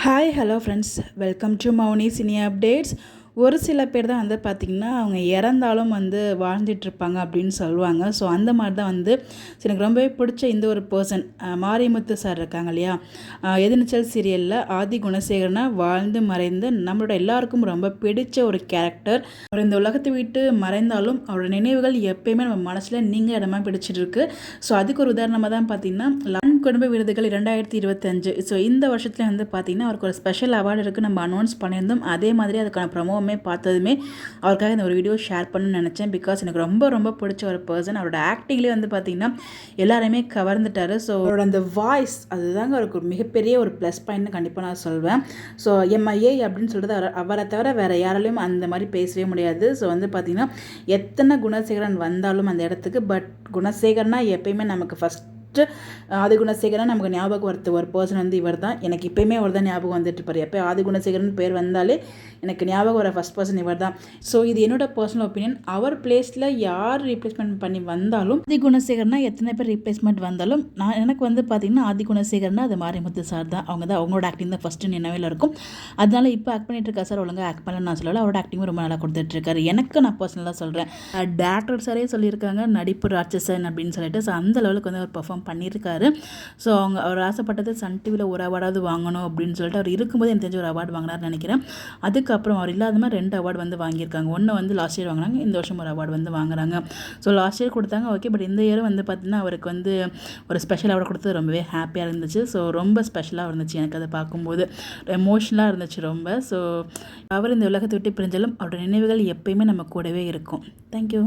Hi hello friends, welcome to Mouni cine updates. ஒரு சில பேர் தான் வந்து பார்த்திங்கன்னா அவங்க இறந்தாலும் வந்து வாழ்ந்துட்டுருப்பாங்க அப்படின்னு சொல்லுவாங்க. ஸோ அந்த மாதிரி தான் வந்து எனக்கு ரொம்பவே பிடிச்ச இந்த ஒரு பர்சன் மாரிமுத்து சார் இருக்காங்க இல்லையா, எதிர்நீச்சல் சீரியலில் ஆதி குணசேகரனா வாழ்ந்து மறைந்து நம்மளோட எல்லாருக்கும் ரொம்ப பிடிச்ச ஒரு கேரக்டர். அவர் இந்த உலகத்தை விட்டு மறைந்தாலும் அவரோட நினைவுகள் எப்பயுமே நம்ம மனசில் நீங்கள் இடமா பிடிச்சிட்டு இருக்கு. ஸோ அதுக்கு ஒரு உதாரணமாக தான் பார்த்திங்கன்னா குடும்ப விருதுகள் 2025. ஸோ இந்த வருஷத்துல வந்து பார்த்திங்கன்னா அவருக்கு ஒரு ஸ்பெஷல் அவார்டு இருக்குது, நம்ம அனௌன்ஸ் பண்ணியிருந்தோம். அதே மாதிரி அதுக்கான ப்ரமோவுமே பார்த்ததுமே அவருக்காக இந்த ஒரு வீடியோ ஷேர் பண்ணணும்னு நினச்சேன். பிகாஸ் எனக்கு ரொம்ப ரொம்ப பிடிச்ச ஒரு பர்சன். அவரோட ஆக்டிங்லேயே வந்து பார்த்திங்கன்னா எல்லாருமே கவர்ந்துட்டார். ஸோ அவரோட அந்த வாய்ஸ் அதுதாங்க அவருக்கு ஒரு மிகப்பெரிய ஒரு ப்ளஸ் பாயிண்ட்னு கண்டிப்பாக நான் சொல்வேன். ஸோ எம்ஐஏ அப்படின்னு சொல்கிறது அவரை தவிர வேறு யாராலையும் அந்த மாதிரி பேசவே முடியாது. ஸோ வந்து பார்த்திங்கன்னா எத்தனை குணசேகரன் வந்தாலும் அந்த இடத்துக்கு, பட் குணசேகரனா எப்பயுமே நமக்கு ஃபஸ்ட் ஆதி குணசேகரன் நமக்கு ஞாபகம் வரது ஒரு பர்சன் வந்து இவர் தான். எனக்கு இப்போயுமே அவர் தான் ஞாபகம் வந்துட்டு இருப்பார். எப்போ ஆதி குணசேகரன் பேர் வந்தாலே எனக்கு ஞாபகம் வர ஃபஸ்ட் பர்சன் இவர் தான். ஸோ இது என்னோட பர்சனல் ஒப்பீனியன். அவர் பிளேஸில் யார் ரீப்ளேஸ்மெண்ட் பண்ணி வந்தாலும் ஆதி குணசேகரனா எத்தனை பேர் ரீப்ளேஸ்மெண்ட் வந்தாலும் எனக்கு வந்து பார்த்திங்கன்னா ஆதி குணசேகரனா அது மாரிமுத்து சார் தான். அவங்களோட ஆக்டிங் தான் ஃபஸ்ட்டு நினைவில் இருக்கும். அதனால இப்போ ஆக்ட் பண்ணிட்டு இருக்கா சார், ஒழுங்காக ஆக்ட் பண்ணலன்னு நான் சொல்லலை. அவரோட ஆக்டிங்கும் ரொம்ப நல்லா கொடுத்துட்ருக்காரு. எனக்கு நான் பர்சனலாக சொல்கிறேன். டேரக்டர் சாரே சொல்லியிருக்காங்க நடிப்பு ராட்சசன் அப்படின்னு சொல்லிட்டு. ஸோ அந்த லெவலுக்கு வந்து அவர் பர்ஃபார்ம் பண்ணியிருக்காரு. ஸோ அவர் ஆசைப்பட்டது சன் டிவியில் ஒரு அவார்டாவது வாங்கணும் அப்படின்னு சொல்லிட்டு அவர் இருக்கும்போது எனக்கு தெரிஞ்ச ஒரு அவார்டு வாங்கினார்னு நினைக்கிறேன். அதுக்கப்புறம் அவர் இல்லாத மாதிரி 2 அவார்டு வந்து வாங்கியிருக்காங்க. ஒன்று வந்து லாஸ்ட் இயர் வாங்கினாங்க, இந்த வருஷம் ஒரு அவார்டு வந்து வாங்குறாங்க. ஸோ லாஸ்ட் இயர் கொடுத்தாங்க ஓகே, பட் இந்த இயர் வந்து பார்த்திங்கன்னா அவருக்கு வந்து ஒரு ஸ்பெஷல் அவார்டு கொடுத்தது ரொம்பவே ஹாப்பியாக இருந்துச்சு. ஸோ ரொம்ப ஸ்பெஷலாக இருந்துச்சு எனக்கு அதை பார்க்கும்போது, எமோஷ்னலாக இருந்துச்சு ரொம்ப. ஸோ அவர் இந்த உலகத்தை விட்டு பிரிஞ்சாலும் அவரோட நினைவுகள் எப்பயுமே நம்ம கூடவே இருக்கும். தேங்க்யூ.